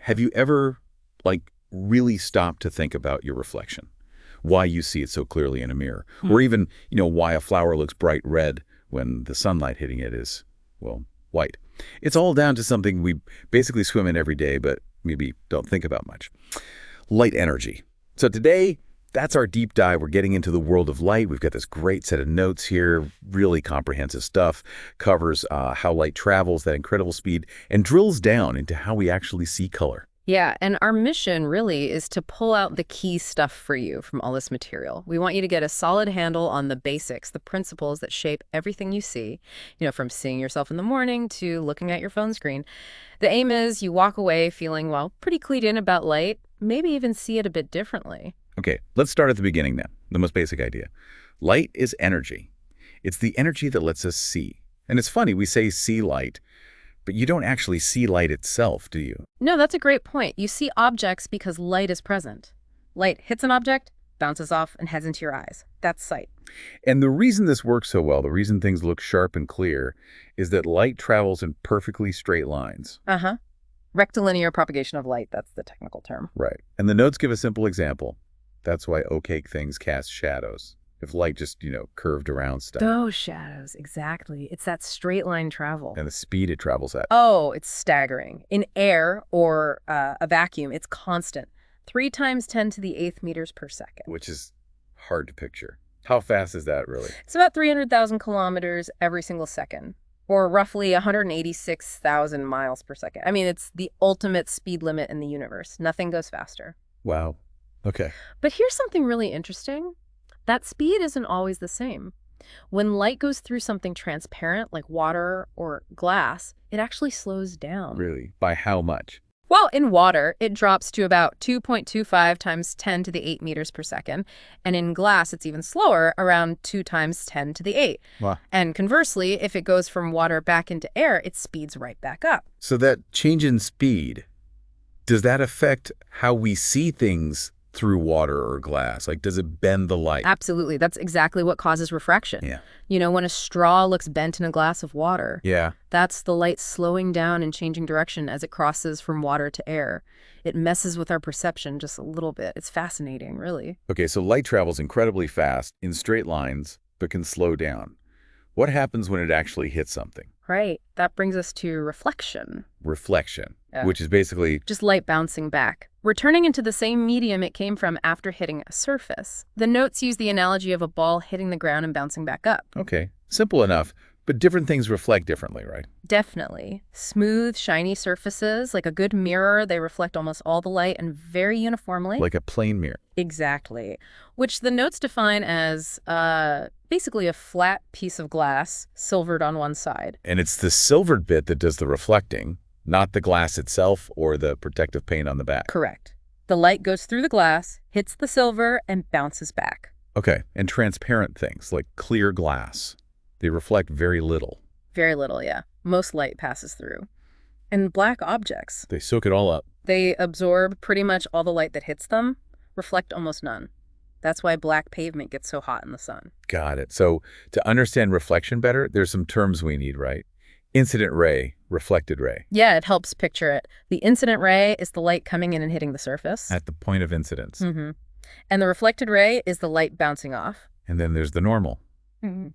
Have you ever, like, really stopped to think about your reflection? Why you see it so clearly in a mirror? Or even, why a flower looks bright red when the sunlight hitting it is, well, white. It's all down to something we basically swim in every day, but maybe don't think about much. Light energy. So today, that's our deep dive. We're getting into the world of light. We've got this great set of notes here, really comprehensive stuff, covers how light travels, that incredible speed, and drills down into how we actually see color. Yeah, and our mission really is to pull out the key stuff for you from all this material. We want you to get a solid handle on the basics, the principles that shape everything you see, from seeing yourself in the morning to looking at your phone screen. The aim is you walk away feeling, well, pretty clued in about light, maybe even see it a bit differently. Okay, let's start at the beginning then, the most basic idea. Light is energy. It's the energy that lets us see. And it's funny, we say see light, but you don't actually see light itself, do you? No, that's a great point. You see objects because light is present. Light hits an object, bounces off, and heads into your eyes. That's sight. And the reason this works so well, the reason things look sharp and clear, is that light travels in perfectly straight lines. Uh-huh. Rectilinear propagation of light, that's the technical term. Right. And the notes give a simple example. That's why opaque things cast shadows. If light just, curved around stuff. Those shadows, exactly. It's that straight line travel. And the speed it travels at. Oh, it's staggering. In air or a vacuum, it's constant. 3 times 10 to the 8th meters per second. Which is hard to picture. How fast is that, really? It's about 300,000 kilometers every single second, or roughly 186,000 miles per second. I mean, it's the ultimate speed limit in the universe. Nothing goes faster. Wow. Okay. But here's something really interesting. That speed isn't always the same. When light goes through something transparent like water or glass, it actually slows down. Really? By how much? Well, in water, it drops to about 2.25 times 10 to the 8 meters per second. And in glass, it's even slower, around 2 times 10 to the 8. Wow. And conversely, if it goes from water back into air, it speeds right back up. So that change in speed, does that affect how we see things through water or glass? Like, does it bend the light? Absolutely. That's exactly what causes refraction. Yeah. When a straw looks bent in a glass of water, Yeah. that's the light slowing down and changing direction as it crosses from water to air. It messes with our perception just a little bit. It's fascinating, really. Okay, so light travels incredibly fast in straight lines, but can slow down. What happens when it actually hits something? Right. That brings us to reflection. Reflection, which is basically just light bouncing back, returning into the same medium it came from after hitting a surface. The notes use the analogy of a ball hitting the ground and bouncing back up. Okay, simple enough, but different things reflect differently, right? Definitely. Smooth, shiny surfaces, like a good mirror, they reflect almost all the light and very uniformly. Like a plane mirror. Exactly. Which the notes define as basically a flat piece of glass, silvered on one side. And it's the silvered bit that does the reflecting, not the glass itself or the protective paint on the back. Correct. The light goes through the glass, hits the silver, and bounces back. Okay, and transparent things like clear glass. They reflect very little. Very little, yeah. Most light passes through. And black objects. They soak it all up. They absorb pretty much all the light that hits them, reflect almost none. That's why black pavement gets so hot in the sun. Got it. So to understand reflection better, there's some terms we need, right? Incident ray, reflected ray. Yeah, it helps picture it. The incident ray is the light coming in and hitting the surface. At the point of incidence. Mm-hmm. And the reflected ray is the light bouncing off. And then there's the normal,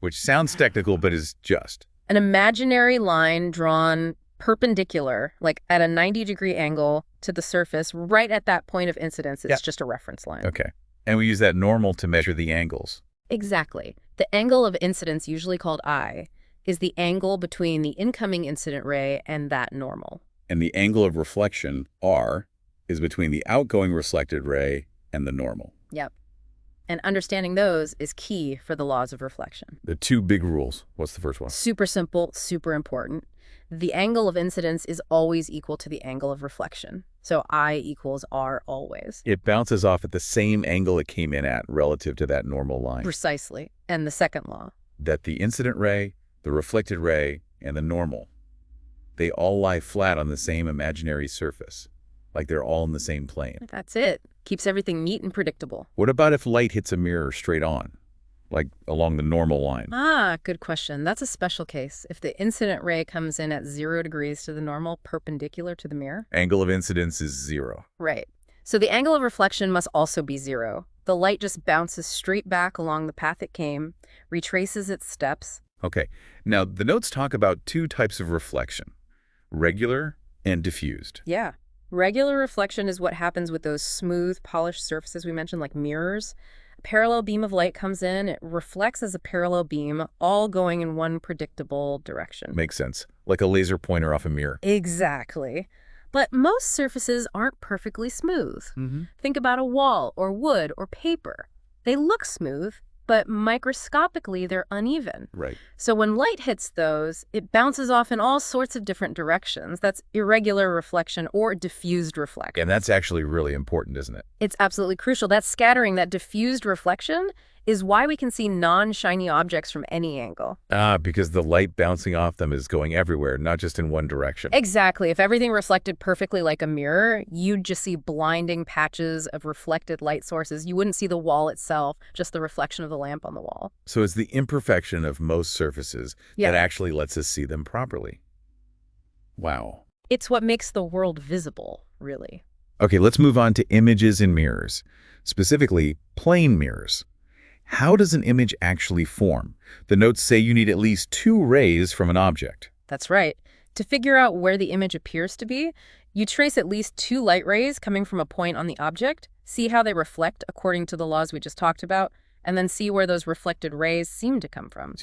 which sounds technical, but is just an imaginary line drawn perpendicular, like at a 90-degree angle to the surface, right at that point of incidence. It's just a reference line. Okay. And we use that normal to measure the angles. Exactly. The angle of incidence, usually called I, is the angle between the incoming incident ray and that normal. And the angle of reflection, R, is between the outgoing reflected ray and the normal. Yep. And understanding those is key for the laws of reflection. The 2 big rules. What's the first one? Super simple, super important. The angle of incidence is always equal to the angle of reflection. So I equals R always. It bounces off at the same angle it came in at relative to that normal line. Precisely. And the second law? That the incident ray, the reflected ray, and the normal, they all lie flat on the same imaginary surface. Like they're all in the same plane. That's it. Keeps everything neat and predictable. What about if light hits a mirror straight on? like along the normal line? Ah, good question. That's a special case. If the incident ray comes in at 0 degrees to the normal, perpendicular to the mirror. Angle of incidence is 0. Right. So the angle of reflection must also be 0. The light just bounces straight back along the path it came, retraces its steps. Okay. Now, the notes talk about 2 types of reflection, regular and diffused. Yeah. Regular reflection is what happens with those smooth, polished surfaces we mentioned, like mirrors. A parallel beam of light comes in, it reflects as a parallel beam, all going in one predictable direction. Makes sense. Like a laser pointer off a mirror. Exactly. But most surfaces aren't perfectly smooth. Mm-hmm. Think about a wall or wood or paper. They look smooth, but microscopically they're uneven. Right. So when light hits those, it bounces off in all sorts of different directions. That's irregular reflection or diffused reflection. And that's actually really important, isn't it? It's absolutely crucial. That scattering, that diffused reflection, is why we can see non-shiny objects from any angle. Ah, because the light bouncing off them is going everywhere, not just in one direction. Exactly. If everything reflected perfectly like a mirror, you'd just see blinding patches of reflected light sources. You wouldn't see the wall itself, just the reflection of the lamp on the wall. So it's the imperfection of most surfaces that actually lets us see them properly. Wow. It's what makes the world visible, really. Okay, let's move on to images in mirrors, specifically plane mirrors. How does an image actually form? The notes say you need at least 2 rays from an object. That's right. To figure out where the image appears to be, you trace at least 2 light rays coming from a point on the object, see how they reflect according to the laws we just talked about, and then see where those reflected rays seem to come from.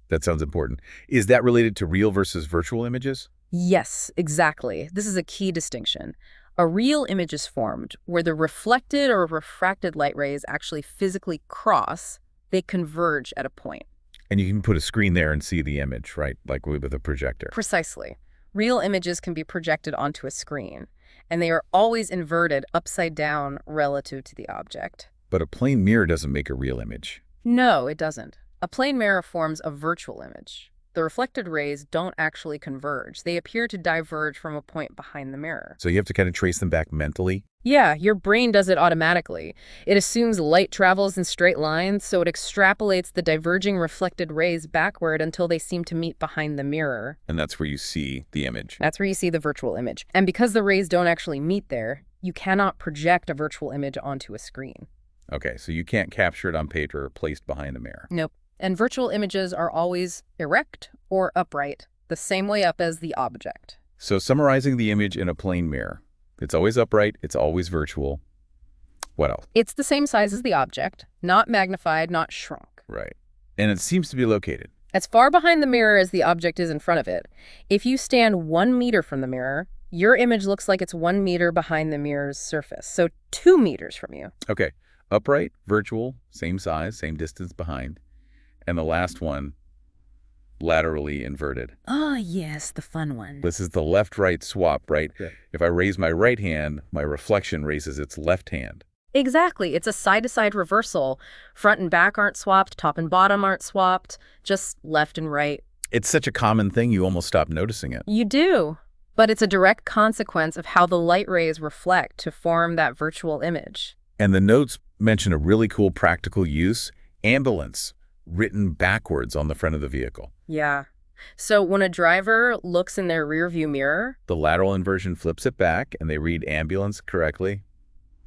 That sounds important. Is that related to real versus virtual images? Yes, exactly. This is a key distinction. A real image is formed where the reflected or refracted light rays actually physically cross. They converge at a point. And you can put a screen there and see the image, right? Like with a projector. Precisely. Real images can be projected onto a screen, and they are always inverted upside down relative to the object. But a plane mirror doesn't make a real image. No, it doesn't. A plane mirror forms a virtual image. The reflected rays don't actually converge. They appear to diverge from a point behind the mirror. So you have to kind of trace them back mentally? Yeah, your brain does it automatically. It assumes light travels in straight lines, so it extrapolates the diverging reflected rays backward until they seem to meet behind the mirror. And that's where you see the image. That's where you see the virtual image. And because the rays don't actually meet there, you cannot project a virtual image onto a screen. Okay, so you can't capture it on paper placed behind the mirror. Nope. And virtual images are always erect or upright, the same way up as the object. So summarizing the image in a plane mirror, it's always upright, it's always virtual. What else? It's the same size as the object, not magnified, not shrunk. Right. And it seems to be located as far behind the mirror as the object is in front of it. If you stand 1 meter from the mirror, your image looks like it's 1 meter behind the mirror's surface, so 2 meters from you. Okay. Upright, virtual, same size, same distance behind. And the last one, laterally inverted. Oh, yes, the fun one. This is the left-right swap, right? Yeah. If I raise my right hand, my reflection raises its left hand. Exactly. It's a side-to-side reversal. Front and back aren't swapped, top and bottom aren't swapped, just left and right. It's such a common thing, you almost stop noticing it. You do. But it's a direct consequence of how the light rays reflect to form that virtual image. And the notes mention a really cool practical use, ambulance, written backwards on the front of the vehicle. Yeah. So when a driver looks in their rearview mirror, the lateral inversion flips it back and they read ambulance correctly.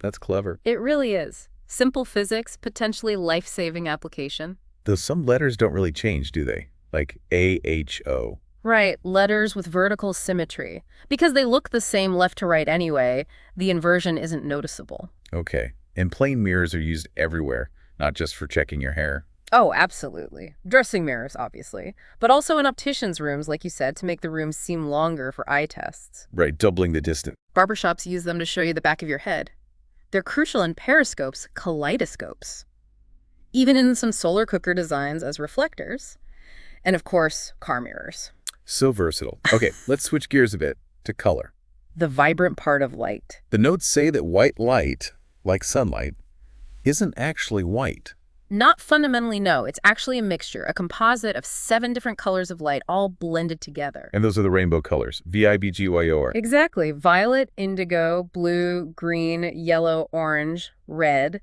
That's clever. It really is. Simple physics, potentially life-saving application. Though some letters don't really change, do they? Like AHO. Right, letters with vertical symmetry. Because they look the same left to right anyway, the inversion isn't noticeable. Okay. And plane mirrors are used everywhere, not just for checking your hair. Oh, absolutely. Dressing mirrors, obviously. But also in opticians' rooms, like you said, to make the rooms seem longer for eye tests. Right, doubling the distance. Barbershops use them to show you the back of your head. They're crucial in periscopes, kaleidoscopes. Even in some solar cooker designs as reflectors. And of course, car mirrors. So versatile. Okay, let's switch gears a bit to color. The vibrant part of light. The notes say that white light, like sunlight, isn't actually white. Not fundamentally, no. It's actually a mixture, a composite of 7 different colors of light all blended together. And those are the rainbow colors, VIBGYOR. Exactly. Violet, indigo, blue, green, yellow, orange, red.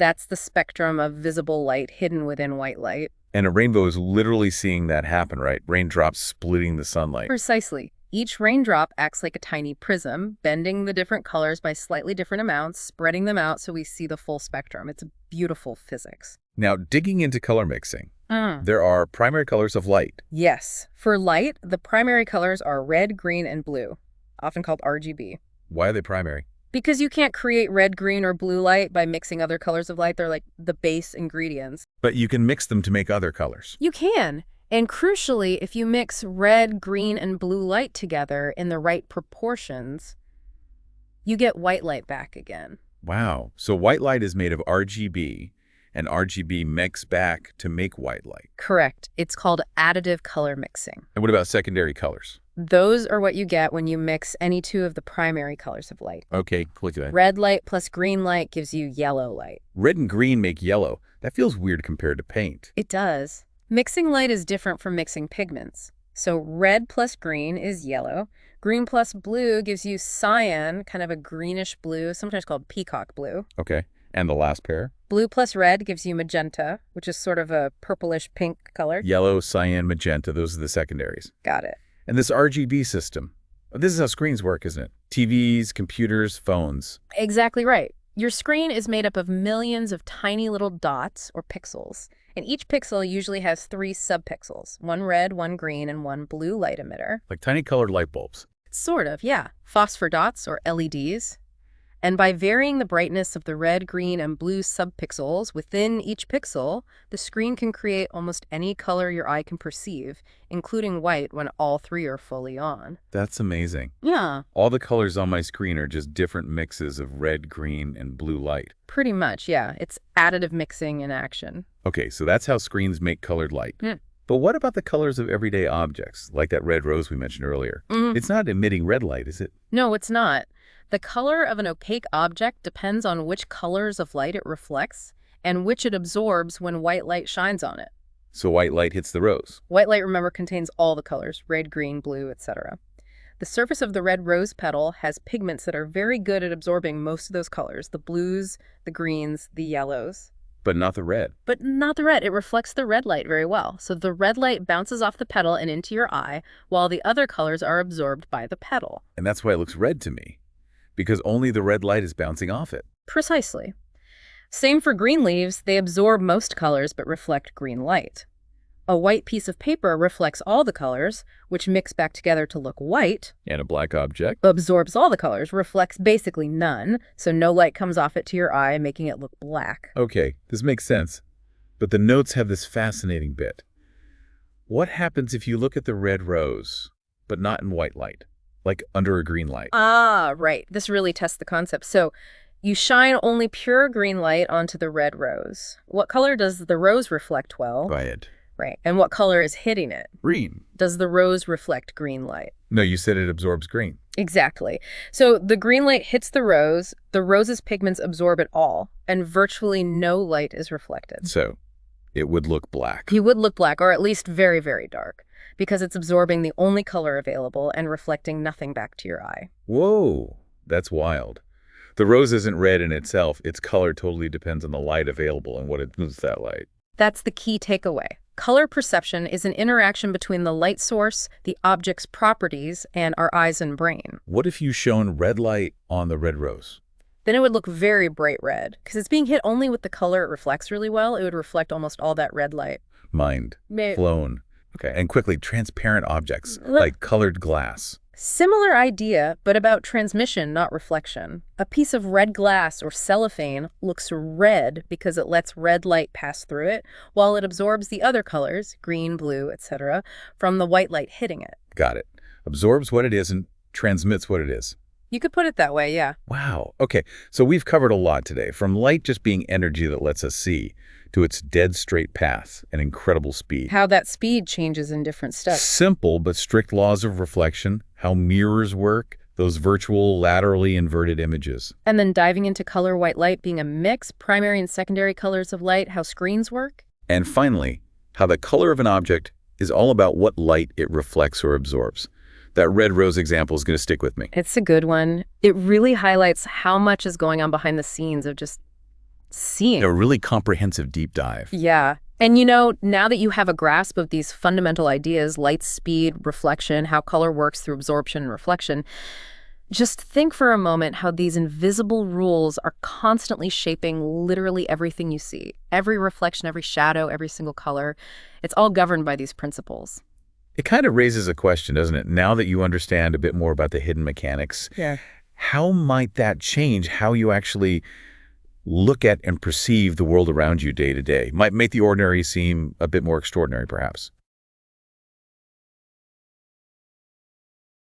That's the spectrum of visible light hidden within white light. And a rainbow is literally seeing that happen, right? Raindrops splitting the sunlight. Precisely. Each raindrop acts like a tiny prism, bending the different colors by slightly different amounts, spreading them out so we see the full spectrum. It's beautiful physics. Now, digging into color mixing, there are primary colors of light. Yes. For light, the primary colors are red, green, and blue, often called RGB. Why are they primary? Because you can't create red, green, or blue light by mixing other colors of light. They're like the base ingredients. But you can mix them to make other colors. You can. And crucially, if you mix red, green, and blue light together in the right proportions, you get white light back again. Wow. So white light is made of RGB, and RGB mix back to make white light. Correct. It's called additive color mixing. And what about secondary colors? Those are what you get when you mix any two of the primary colors of light. Okay, click that. Red light plus green light gives you yellow light. Red and green make yellow. That feels weird compared to paint. It does. Mixing light is different from mixing pigments. So red plus green is yellow. Green plus blue gives you cyan, kind of a greenish blue, sometimes called peacock blue. Okay. And the last pair? Blue plus red gives you magenta, which is sort of a purplish pink color. Yellow, cyan, magenta, those are the secondaries. Got it. And this RGB system, this is how screens work, isn't it? TVs, computers, phones. Exactly right. Your screen is made up of millions of tiny little dots or pixels. And each pixel usually has 3 subpixels, one red, one green, and one blue light emitter. Like tiny colored light bulbs. Sort of, yeah. Phosphor dots or LEDs. And by varying the brightness of the red, green, and blue subpixels within each pixel, the screen can create almost any color your eye can perceive, including white when all 3 are fully on. That's amazing. Yeah. All the colors on my screen are just different mixes of red, green, and blue light. Pretty much, yeah. It's additive mixing in action. Okay, so that's how screens make colored light. But what about the colors of everyday objects, like that red rose we mentioned earlier? It's not emitting red light, is it? No, it's not. The color of an opaque object depends on which colors of light it reflects and which it absorbs when white light shines on it. So white light hits the rose. White light, remember, contains all the colors, red, green, blue, etc. The surface of the red rose petal has pigments that are very good at absorbing most of those colors, the blues, the greens, the yellows. But not the red. But not the red. It reflects the red light very well. So the red light bounces off the petal and into your eye, while the other colors are absorbed by the petal. And that's why it looks red to me, because only the red light is bouncing off it. Precisely. Same for green leaves. They absorb most colors but reflect green light. A white piece of paper reflects all the colors, which mix back together to look white. And a black object? Absorbs all the colors, reflects basically none, so no light comes off it to your eye, making it look black. Okay, this makes sense. But the notes have this fascinating bit. What happens if you look at the red rose, but not in white light, like under a green light? Ah, right. This really tests the concept. So you shine only pure green light onto the red rose. What color does the rose reflect well? Red. Right. And what color is hitting it? Green. Does the rose reflect green light? No, you said it absorbs green. Exactly. So the green light hits the rose's pigments absorb it all, and virtually no light is reflected. So it would look black. You would look black, or at least very, very dark, because it's absorbing the only color available and reflecting nothing back to your eye. Whoa, that's wild. The rose isn't red in itself. Its color totally depends on the light available and what it moves that light. That's the key takeaway. Color perception is an interaction between the light source, the object's properties, and our eyes and brain. What if you shone red light on the red rose? Then it would look very bright red, because it's being hit only with the color it reflects really well. It would reflect almost all that red light. Mind blown. Okay, and quickly, transparent objects, like colored glass. Similar idea, but about transmission, not reflection. A piece of red glass or cellophane looks red because it lets red light pass through it, while it absorbs the other colors, green, blue, etc., from the white light hitting it. Got it. Absorbs what it is and transmits what it is. You could put it that way, yeah. Wow. Okay, so we've covered a lot today, from light just being energy that lets us see, to its dead straight path and incredible speed. How that speed changes in different steps. Simple but strict laws of reflection, how mirrors work, those virtual laterally inverted images. And then diving into color white light being a mix, primary and secondary colors of light, how screens work. And finally, how the color of an object is all about what light it reflects or absorbs. That red rose example is going to stick with me. It's a good one. It really highlights how much is going on behind the scenes of just seeing. A really comprehensive deep dive. Yeah. And now that you have a grasp of these fundamental ideas, light speed, reflection, how color works through absorption and reflection, just think for a moment how these invisible rules are constantly shaping literally everything you see. Every reflection, every shadow, every single color. It's all governed by these principles. It kind of raises a question, doesn't it? Now that you understand a bit more about the hidden mechanics, how might that change how you actually look at and perceive the world around you day to day? Might make the ordinary seem a bit more extraordinary, perhaps.